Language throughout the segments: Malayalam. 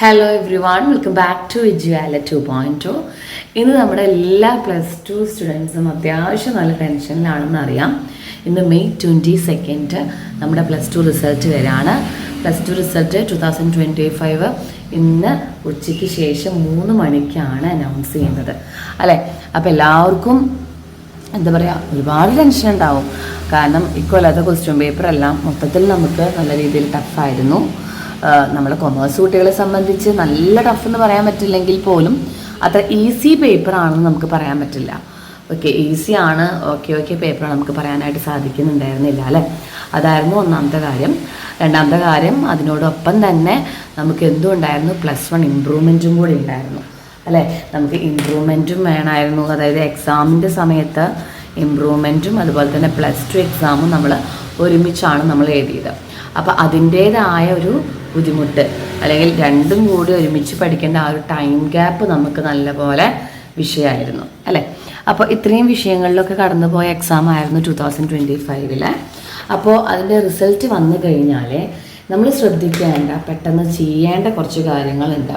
Hello everyone, welcome back to വിജുവാല 2.0. ഇന്ന് നമ്മുടെ എല്ലാ +2 സ്റ്റുഡൻസും അത്യാവശ്യം നല്ല ടെൻഷനിലാണെന്ന് അറിയാം. ഇന്ന് മെയ് 22 നമ്മുടെ +2 റിസൾട്ട് വരാണ്. +2 റിസൾട്ട് 2025 ഇന്ന് ഉച്ചയ്ക്ക് ശേഷം 3 മണിക്കാണ് അനൗൺസ് ചെയ്യുന്നത് അല്ലേ. അപ്പോൾ എല്ലാവർക്കും എന്താ പറയുക, ഒരുപാട് ടെൻഷൻ ഉണ്ടാവും. കാരണം ഇക്കൊല്ലത്തെ ക്വസ്റ്റ്യൻ പേപ്പറെല്ലാം മൊത്തത്തിൽ നമുക്ക് നല്ല രീതിയിൽ ടഫായിരുന്നു. നമ്മളെ കൊമേഴ്സ് കുട്ടികളെ സംബന്ധിച്ച് നല്ല ടഫ് എന്ന് പറയാൻ പറ്റില്ലെങ്കിൽ പോലും അത്ര ഈസി പേപ്പറാണെന്ന് നമുക്ക് പറയാൻ പറ്റില്ല. ഓക്കെ, ഈസിയാണ്, ഓക്കെ പേപ്പറാണ് നമുക്ക് പറയാനായിട്ട് സാധിക്കുന്നുണ്ടായിരുന്നില്ല അല്ലേ. അതായിരുന്നു ഒന്നാമത്തെ കാര്യം. രണ്ടാമത്തെ കാര്യം, അതിനോടൊപ്പം തന്നെ നമുക്ക് എന്തുണ്ടായിരുന്നു, +1 ഇമ്പ്രൂവ്മെൻറ്റും കൂടി ഉണ്ടായിരുന്നു അല്ലേ. നമുക്ക് ഇമ്പ്രൂവ്മെൻറ്റും വേണമായിരുന്നു. അതായത് എക്സാമിൻ്റെ സമയത്ത് ഇമ്പ്രൂവ്മെൻറ്റും അതുപോലെ തന്നെ +2 എക്സാമും നമ്മൾ ഒരുമിച്ചാണ് നമ്മൾ എഴുതിയത്. അപ്പോൾ അതിൻ്റേതായ ഒരു ബുദ്ധിമുട്ട്, അല്ലെങ്കിൽ രണ്ടും കൂടി ഒരുമിച്ച് പഠിക്കേണ്ട ആ ഒരു ടൈം ഗ്യാപ്പ് നമുക്ക് നല്ലപോലെ വിഷയമായിരുന്നു അല്ലേ. അപ്പോൾ ഇത്രയും വിഷയങ്ങളിലൊക്കെ കടന്നുപോയ എക്സാം ആയിരുന്നു 2025. അപ്പോൾ അതിൻ്റെ റിസൾട്ട് വന്നു കഴിഞ്ഞാൽ നമ്മൾ ശ്രദ്ധിക്കേണ്ട, പെട്ടെന്ന് ചെയ്യേണ്ട കുറച്ച് കാര്യങ്ങളുണ്ട്.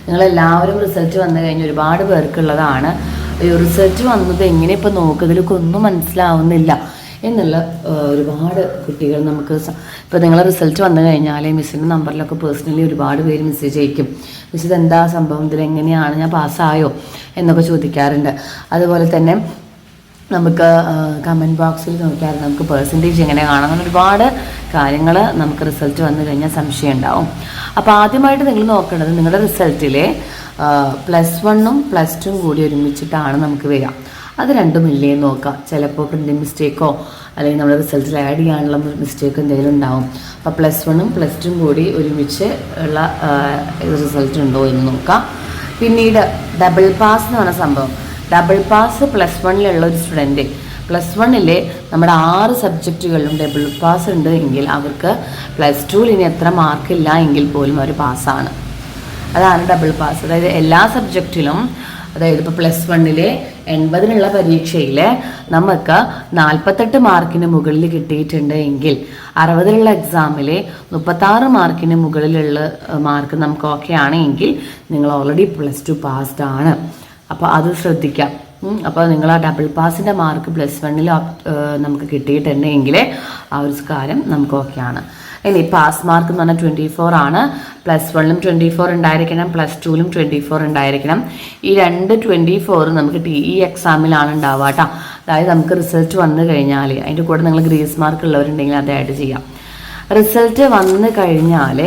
നിങ്ങളെല്ലാവരും റിസൾട്ട് വന്നു കഴിഞ്ഞാൽ ഒരുപാട് പേർക്കുള്ളതാണ് ഈ റിസൾട്ട് വന്നത് എങ്ങനെ ഇപ്പോൾ നോക്കുന്നതിലൊക്കെ ഒന്നും മനസ്സിലാവുന്നില്ല എന്നുള്ള ഒരുപാട് കുട്ടികൾ നമുക്ക്. ഇപ്പോൾ നിങ്ങളെ റിസൾട്ട് വന്നു കഴിഞ്ഞാൽ മിസ്സിൻ്റെ നമ്പറിലൊക്കെ പേഴ്സണലി ഒരുപാട് പേര് മെസ്സേജ് അയക്കും. മിസ് ഇതെന്താ സംഭവം, ഇതിലെങ്ങനെയാണ്, ഞാൻ പാസ്സായോ എന്നൊക്കെ ചോദിക്കാറുണ്ട്. അതുപോലെ തന്നെ നമുക്ക് കമൻറ്റ് ബോക്സിൽ നോക്കിയാൽ നമുക്ക് പെർസെൻറ്റേജ് എങ്ങനെ കാണാം, അങ്ങനെ ഒരുപാട് കാര്യങ്ങൾ നമുക്ക് റിസൾട്ട് വന്നു കഴിഞ്ഞാൽ സംശയം ഉണ്ടാവും. അപ്പോൾ ആദ്യമായിട്ട് നിങ്ങൾ നോക്കേണ്ടത് നിങ്ങളുടെ റിസൾട്ടിലെ +1ഉം +2ഉം കൂടി ഒരുമിച്ചിട്ടാണ് നമുക്ക് വരിക. അത് രണ്ടും ഇല്ലേന്ന് നോക്കാം. ചിലപ്പോൾ പ്രിൻറ്റിംഗ് മിസ്റ്റേക്കോ അല്ലെങ്കിൽ നമ്മുടെ റിസൾട്ടിൽ ആഡ് ചെയ്യാനുള്ള മിസ്റ്റേക്ക് എന്തെങ്കിലും ഉണ്ടാവും. അപ്പോൾ +1ഉം +2ഉം കൂടി ഒരുമിച്ച് ഉള്ള റിസൾട്ട് ഉണ്ടോ എന്ന് നോക്കാം. പിന്നീട് ഡബിൾ പാസ് എന്ന് പറഞ്ഞ സംഭവം. ഡബിൾ പാസ് +1ലുള്ള ഒരു സ്റ്റുഡൻറ്റ് +1 നമ്മുടെ 6 സബ്ജക്റ്റുകളിലും ഡബിൾ പാസ് ഉണ്ട് എങ്കിൽ അവർക്ക് +2 ഇനി എത്ര മാർക്കില്ല എങ്കിൽ പോലും അവർ പാസ്സാണ്. അതാണ് ഡബിൾ പാസ്. അതായത് എല്ലാ സബ്ജക്റ്റിലും, അതായത് ഇപ്പോൾ +1 80 പരീക്ഷയിൽ നമുക്ക് 48 മാർക്കിന് മുകളിൽ കിട്ടിയിട്ടുണ്ട് എങ്കിൽ 60 എക്സാമിൽ 36 മാർക്കിന് മുകളിലുള്ള മാർക്ക് നമുക്ക് ഓക്കെ ആണെങ്കിൽ നിങ്ങൾ ഓൾറെഡി +2 പാസ്ഡ് ആണ്. അപ്പോൾ അത് ശ്രദ്ധിക്കാം. അപ്പോൾ നിങ്ങൾ ആ ഡബിൾ പാസിൻ്റെ മാർക്ക് +1 നമുക്ക് കിട്ടിയിട്ടുണ്ടെങ്കിൽ ആ ഒരു കാര്യം നമുക്ക് ഓക്കെ ആണ്. ഇനി പാസ് മാർക്ക് എന്ന് പറഞ്ഞാൽ 24 ആണ്. +1ലും 24 ഉണ്ടായിരിക്കണം, +2ലും 24 ഉണ്ടായിരിക്കണം. ഈ 24 നമുക്ക് TE എക്സാമിലാണ് ഉണ്ടാവുക കേട്ടോ. അതായത് നമുക്ക് റിസൾട്ട് വന്നു കഴിഞ്ഞാൽ അതിൻ്റെ കൂടെ നിങ്ങൾ ഗ്രേസ് മാർക്ക് ഉള്ളവരുണ്ടെങ്കിൽ അത് ആഡ് ചെയ്യാം. റിസൾട്ട് വന്നു കഴിഞ്ഞാൽ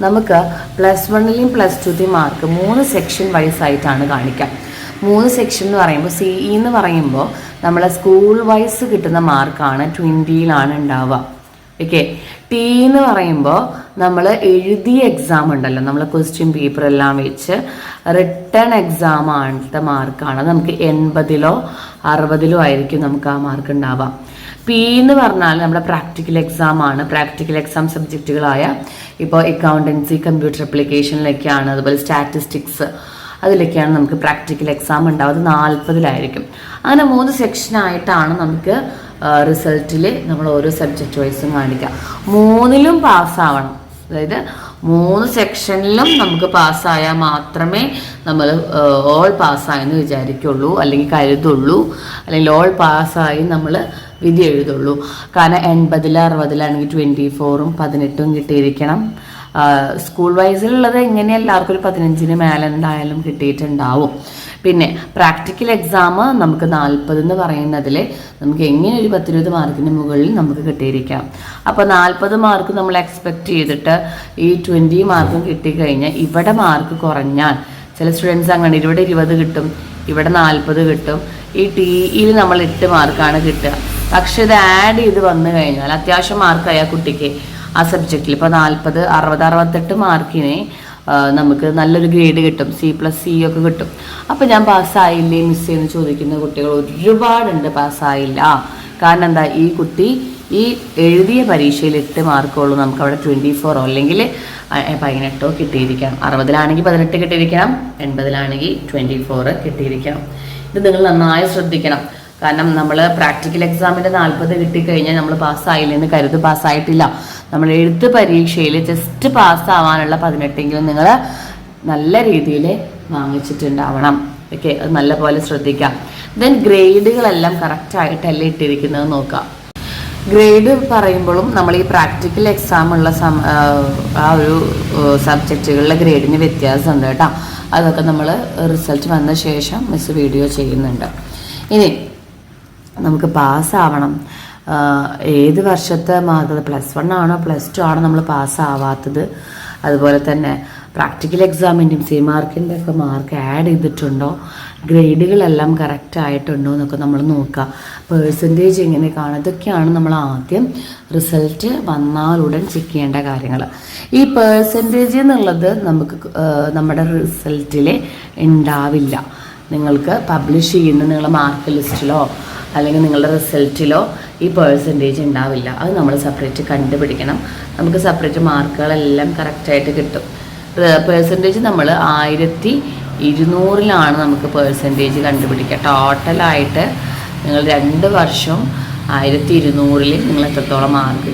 നമുക്ക് +1ലെയും +2ലെയും മാർക്ക് 3 സെക്ഷൻ വൈസ് ആയിട്ടാണ് കാണിക്കാം. 3 സെക്ഷൻ എന്ന് പറയുമ്പോൾ CE എന്ന് പറയുമ്പോൾ നമ്മളെ സ്കൂൾ വൈസ് കിട്ടുന്ന മാർക്കാണ് 20ലാണ് ഉണ്ടാവുക. ഓക്കെ, T എന്ന് പറയുമ്പോൾ നമ്മൾ എഴുതിയ എക്സാം ഉണ്ടല്ലോ, നമ്മൾ ക്വസ്റ്റ്യൻ പേപ്പർ എല്ലാം വെച്ച് റിട്ടേൺ എക്സാം ആണത്തെ മാർക്കാണ്. നമുക്ക് 80ലോ 60ലോ ആയിരിക്കും നമുക്ക് ആ മാർക്ക് ഉണ്ടാവുക. P എന്ന് പറഞ്ഞാൽ നമ്മുടെ പ്രാക്ടിക്കൽ എക്സാം ആണ്. പ്രാക്ടിക്കൽ എക്സാം സബ്ജക്റ്റുകളായ ഇപ്പോൾ അക്കൗണ്ടൻസി, കമ്പ്യൂട്ടർ അപ്ലിക്കേഷനിലൊക്കെയാണ്, അതുപോലെ സ്റ്റാറ്റിസ്റ്റിക്സ്, അതിലൊക്കെയാണ് നമുക്ക് പ്രാക്ടിക്കൽ എക്സാം ഉണ്ടാവുന്നത്. 40ലായിരിക്കും. അങ്ങനെ 3 സെക്ഷനായിട്ടാണ് നമുക്ക് റിസൾട്ടിൽ നമ്മൾ ഓരോ സബ്ജക്റ്റ് വൈസും കാണിക്കാം. 3ലും പാസ്സാവണം. അതായത് 3 സെക്ഷനിലും നമുക്ക് പാസ്സായാൽ മാത്രമേ നമ്മൾ ഓൾ പാസ്സായെന്ന് വിചാരിക്കുള്ളൂ, അല്ലെങ്കിൽ കരുതുള്ളൂ, അല്ലെങ്കിൽ ഓൾ പാസ്സായി നമ്മൾ വിധി എഴുതുള്ളൂ. കാരണം 80 60 24ഉം 18ഉം കിട്ടിയിരിക്കണം. സ്കൂൾ വൈസിലുള്ളത് എങ്ങനെ എല്ലാവർക്കും ഒരു 15ന് മേലെ എന്തായാലും കിട്ടിയിട്ടുണ്ടാവും. പിന്നെ പ്രാക്ടിക്കൽ എക്സാം നമുക്ക് 40 എന്ന് പറയുന്നതിൽ നമുക്ക് എങ്ങനെ ഒരു 10-20 മാർക്കിന് മുകളിൽ നമുക്ക് കിട്ടിയിരിക്കാം. അപ്പോൾ 40 മാർക്ക് നമ്മൾ എക്സ്പെക്റ്റ് ചെയ്തിട്ട് ഈ 20 മാർക്കും കിട്ടിക്കഴിഞ്ഞാൽ ഇവിടെ മാർക്ക് കുറഞ്ഞാൽ ചില സ്റ്റുഡൻസ് അങ്ങനെ ഇവിടെ 20 കിട്ടും, ഇവിടെ 40 കിട്ടും. ഈ TEയിൽ നമ്മൾ 8 മാർക്കാണ് കിട്ടുക. പക്ഷെ ഇത് ആഡ് ചെയ്ത് വന്നു കഴിഞ്ഞാൽ അത്യാവശ്യം മാർക്കായ കുട്ടിക്ക് ആ സബ്ജക്റ്റിൽ ഇപ്പോൾ 40 60 68 മാർക്കിന് നമുക്ക് നല്ലൊരു ഗ്രേഡ് കിട്ടും, C+C ഒക്കെ കിട്ടും. അപ്പോൾ ഞാൻ പാസ്സായില്ലേ മിസ് എന്ന് ചോദിക്കുന്ന കുട്ടികൾ ഒരുപാടുണ്ട്. പാസ്സായില്ല കാരണം എന്താ, ഈ കുട്ടി ഈ എഴുതിയ പരീക്ഷയിൽ 8 മാർക്കുള്ളൂ, നമുക്ക് അവിടെ 24 അല്ലെങ്കിൽ 18 കിട്ടിയിരിക്കണം. 60ലാണെങ്കിൽ 18 കിട്ടിയിരിക്കണം, 80ലാണെങ്കിൽ 24 കിട്ടിയിരിക്കണം. ഇത് നിങ്ങൾ നന്നായി ശ്രദ്ധിക്കണം. കാരണം നമ്മൾ പ്രാക്ടിക്കൽ എക്സാമിൻ്റെ 40 കിട്ടിക്കഴിഞ്ഞാൽ നമ്മൾ പാസ്സായില്ലെന്ന് കരുത്, പാസ്സായിട്ടില്ല. നമ്മൾ എഴുത്ത് പരീക്ഷയിൽ ജസ്റ്റ് പാസ്സാവാനുള്ള 18എങ്കിലും നിങ്ങൾ നല്ല രീതിയിൽ വാങ്ങിച്ചിട്ടുണ്ടാവണം. ഓക്കെ, അത് നല്ലപോലെ ശ്രദ്ധിക്കാം. ദെൻ ഗ്രേഡുകളെല്ലാം കറക്റ്റായിട്ടല്ലേ ഇട്ടിരിക്കുന്നത് നോക്കാം. ഗ്രേഡ് പറയുമ്പോഴും നമ്മൾ ഈ പ്രാക്ടിക്കൽ എക്സാമുള്ള ആ ഒരു സബ്ജക്റ്റുകളിലെ ഗ്രേഡിന് വ്യത്യാസമുണ്ട് കേട്ടോ. അതൊക്കെ നമ്മൾ റിസൾട്ട് വന്ന ശേഷം മിസ് വീഡിയോ ചെയ്യുന്നുണ്ട്. ഇനി നമുക്ക് പാസ്സാവണം. ഏത് വർഷത്തെ മാർക്ക്, +1 ആണോ +2 ആണോ നമ്മൾ പാസ്സാവാത്തത്, അതുപോലെ തന്നെ പ്രാക്ടിക്കൽ എക്സാമിൻ്റെയും സി മാർക്കിൻ്റെ ഒക്കെ മാർക്ക് ആഡ് ചെയ്തിട്ടുണ്ടോ, ഗ്രേഡുകളെല്ലാം കറക്റ്റ് ആയിട്ടുണ്ടോ എന്നൊക്കെ നമ്മൾ നോക്കുക. പേഴ്സൻറ്റേജ് എങ്ങനെ കാണും, ഇതൊക്കെയാണ് നമ്മൾ ആദ്യം റിസൾട്ട് വന്നാലുടൻ ചെക്ക് ചെയ്യേണ്ട കാര്യങ്ങൾ. ഈ പേഴ്സൻറ്റേജ് എന്നുള്ളത് നമുക്ക് നമ്മുടെ റിസൾട്ടിൽ ഉണ്ടാവില്ല. നിങ്ങൾക്ക് പബ്ലിഷ് ചെയ്യുന്ന നിങ്ങളുടെ മാർക്ക് ലിസ്റ്റിലോ അല്ലെങ്കിൽ നിങ്ങളുടെ റിസൾട്ടിലോ ഈ പേഴ്സൻറ്റേജ് ഉണ്ടാവില്ല. അത് നമ്മൾ സെപ്പറേറ്റ് കണ്ടുപിടിക്കണം. നമുക്ക് സെപ്പറേറ്റ് മാർക്കുകളെല്ലാം കറക്റ്റായിട്ട് കിട്ടും. പേഴ്സൻറ്റേജ് നമ്മൾ 1200 നമുക്ക് പേഴ്സൻറ്റേജ് കണ്ടുപിടിക്കുക. ടോട്ടലായിട്ട് നിങ്ങൾ 2 വർഷം 1200 നിങ്ങൾ എത്രത്തോളം മാർക്ക്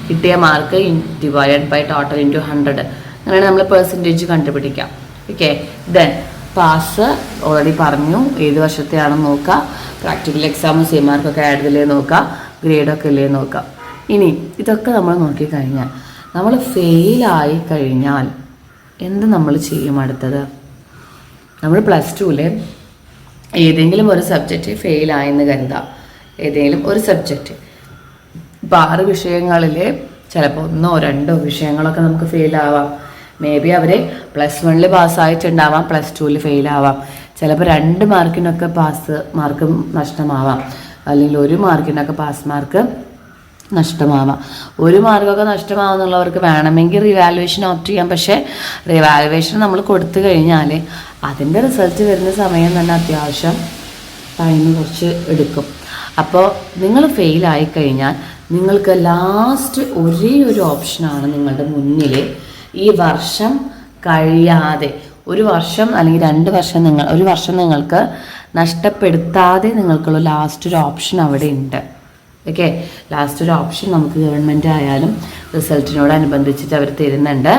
കിട്ടിയ mark divide by total into 100, അങ്ങനെയാണ് നമ്മൾ പേഴ്സൻറ്റേജ് കണ്ടുപിടിക്കാം. ഓക്കെ, ദെൻ പാസ് ഓൾറെഡി പറഞ്ഞു, ഏത് വർഷത്തെയാണെന്ന് നോക്കുക. പ്രാക്ടിക്കൽ എക്സാമും സി മാർക്കൊക്കെ ആഡ് ചെയ്തില്ലേ നോക്കുക, ഗ്രേഡൊക്കെ ഇല്ലേ നോക്കുക. ഇനി ഇതൊക്കെ നമ്മൾ നോക്കിക്കഴിഞ്ഞാൽ നമ്മൾ ഫെയിലായി കഴിഞ്ഞാൽ എന്ത് നമ്മൾ ചെയ്യും? അടുത്തത് നമ്മൾ +2 ഏതെങ്കിലും ഒരു സബ്ജക്റ്റ് ഫെയിലായെന്ന് കരുതാം. ഏതെങ്കിലും ഒരു സബ്ജക്റ്റ്, ഇപ്പോൾ 6 വിഷയങ്ങളിൽ ചിലപ്പോൾ 1 or 2 വിഷയങ്ങളൊക്കെ നമുക്ക് ഫെയിലാവാം. മേ ബി അവർ +1 പാസ്സായിട്ടുണ്ടാവാം, +2 ഫെയിലാവാം. ചിലപ്പോൾ 2 മാർക്കിനൊക്കെ പാസ് മാർക്ക് നഷ്ടമാവാം, അല്ലെങ്കിൽ 1 മാർക്കിനൊക്കെ പാസ് മാർക്ക് നഷ്ടമാവാം. 1 മാർക്കൊക്കെ നഷ്ടമാവുന്നുള്ളവർക്ക് വേണമെങ്കിൽ റിവാലുവേഷൻ ഓപ്റ്റ് ചെയ്യാം. പക്ഷേ റിവാലുവേഷൻ നമ്മൾ കൊടുത്തു കഴിഞ്ഞാൽ അതിൻ്റെ റിസൾട്ട് വരുന്ന സമയം തന്നെ അത്യാവശ്യം ടൈം കുറച്ച് എടുക്കും. അപ്പോൾ നിങ്ങൾ ഫെയിലായി കഴിഞ്ഞാൽ നിങ്ങൾക്ക് ലാസ്റ്റ് ഒരേ ഒരു ഓപ്ഷനാണ് നിങ്ങളുടെ മുന്നിൽ. ഈ വർഷം കഴിയാതെ 1 വർഷം അല്ലെങ്കിൽ 2 വർഷം ഒരു വർഷം നിങ്ങൾക്ക് നഷ്ടപ്പെടുത്താതെ നിങ്ങൾക്കുള്ള ലാസ്റ്റ് ഒരു ഓപ്ഷൻ അവിടെ ഉണ്ട്. ഓക്കെ, ലാസ്റ്റ് ഒരു ഓപ്ഷൻ നമുക്ക് ഗവൺമെൻറ് ആയാലും റിസൾട്ടിനോടനുബന്ധിച്ചിട്ട് അവർ തരുന്നുണ്ട്.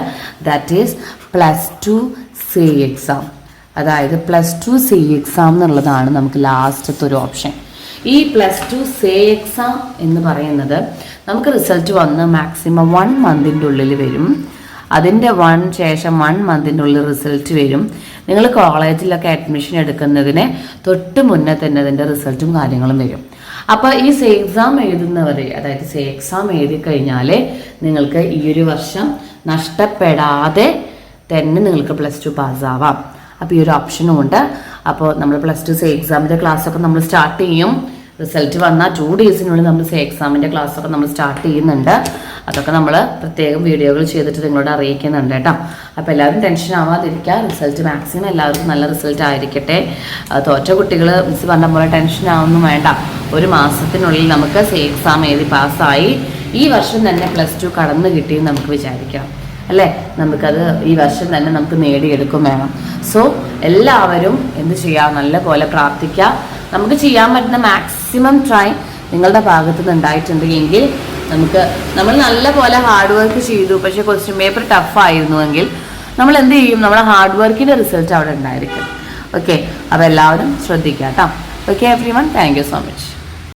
That is +2 C exam. അതായത് +2 സി എക്സാം എന്നുള്ളതാണ് നമുക്ക് ലാസ്റ്റത്തെ ഒരു ഓപ്ഷൻ. ഈ +2 സി എക്സാം എന്ന് പറയുന്നത് നമുക്ക് റിസൾട്ട് വന്ന് മാക്സിമം 1 മന്തിൻ്റെ ഉള്ളിൽ വരും. അതിൻ്റെ ശേഷം 1 മന്തിൻ്റെ ഉള്ളിൽ റിസൾട്ട് വരും. നിങ്ങൾ കോളേജിലൊക്കെ അഡ്മിഷൻ എടുക്കുന്നതിന് തൊട്ട് മുന്നേ തന്നെ അതിൻ്റെ റിസൾട്ടും കാര്യങ്ങളും വരും. അപ്പോൾ ഈ സേ എക്സാം എഴുതുന്നവരെ, അതായത് സേ എക്സാം എഴുതി കഴിഞ്ഞാൽ നിങ്ങൾക്ക് ഈ ഒരു വർഷം നഷ്ടപ്പെടാതെ തന്നെ നിങ്ങൾക്ക് +2 പാസ്സാവാം. അപ്പോൾ ഈ ഒരു ഓപ്ഷനും ഉണ്ട്. അപ്പോൾ നമ്മൾ +2 സേ എക്സാമിൻ്റെ ക്ലാസ്സൊക്കെ നമ്മൾ സ്റ്റാർട്ട് ചെയ്യും. റിസൾട്ട് വന്നാൽ 2 ഡേയ്സിനുള്ളിൽ നമ്മൾ സേ എക്സാമിൻ്റെ ക്ലാസ്സൊക്കെ നമ്മൾ സ്റ്റാർട്ട് ചെയ്യുന്നുണ്ട്. അതൊക്കെ നമ്മൾ പ്രത്യേകം വീഡിയോകൾ ചെയ്തിട്ട് നിങ്ങളോട് അറിയിക്കുന്നുണ്ട് കേട്ടോ. അപ്പോൾ എല്ലാവരും ടെൻഷൻ ആവാതിരിക്കുക. റിസൾട്ട് മാക്സിമം എല്ലാവർക്കും നല്ല റിസൾട്ട് ആയിരിക്കട്ടെ. തോറ്റ കുട്ടികൾ മിസ് പറഞ്ഞ പോലെ ടെൻഷൻ ആവൊന്നും വേണ്ട. 1 മാസത്തിനുള്ളിൽ നമുക്ക് സേ എക്സാം എഴുതി പാസ്സായി ഈ വർഷം തന്നെ +2 കടന്നു കിട്ടിയെന്ന് നമുക്ക് വിചാരിക്കാം അല്ലേ. നമുക്കത് ഈ വർഷം തന്നെ നമുക്ക് നേടിയെടുക്കും വേണം. സോ എല്ലാവരും എന്ത് ചെയ്യുക, നല്ല പോലെ പ്രാർത്ഥിക്കുക. നമുക്ക് ചെയ്യാൻ പറ്റുന്ന മാക്സിമം ട്രൈ നിങ്ങളുടെ ഭാഗത്ത് നിന്ന് ഉണ്ടായിട്ടുണ്ടെങ്കിൽ നമ്മൾ നല്ല പോലെ ഹാർഡ് വർക്ക് ചെയ്തു, പക്ഷേ ക്വസ്റ്റ്യൻ പേപ്പർ ടഫായിരുന്നുവെങ്കിൽ നമ്മൾ എന്ത് ചെയ്യും? നമ്മുടെ ഹാർഡ് വർക്കിൻ്റെ റിസൾട്ട് അവിടെ ഉണ്ടായിരിക്കും. ഓക്കെ, അപ്പോൾ എല്ലാവരും ശ്രദ്ധിക്കുക കേട്ടോ. Okay everyone, thank you so much.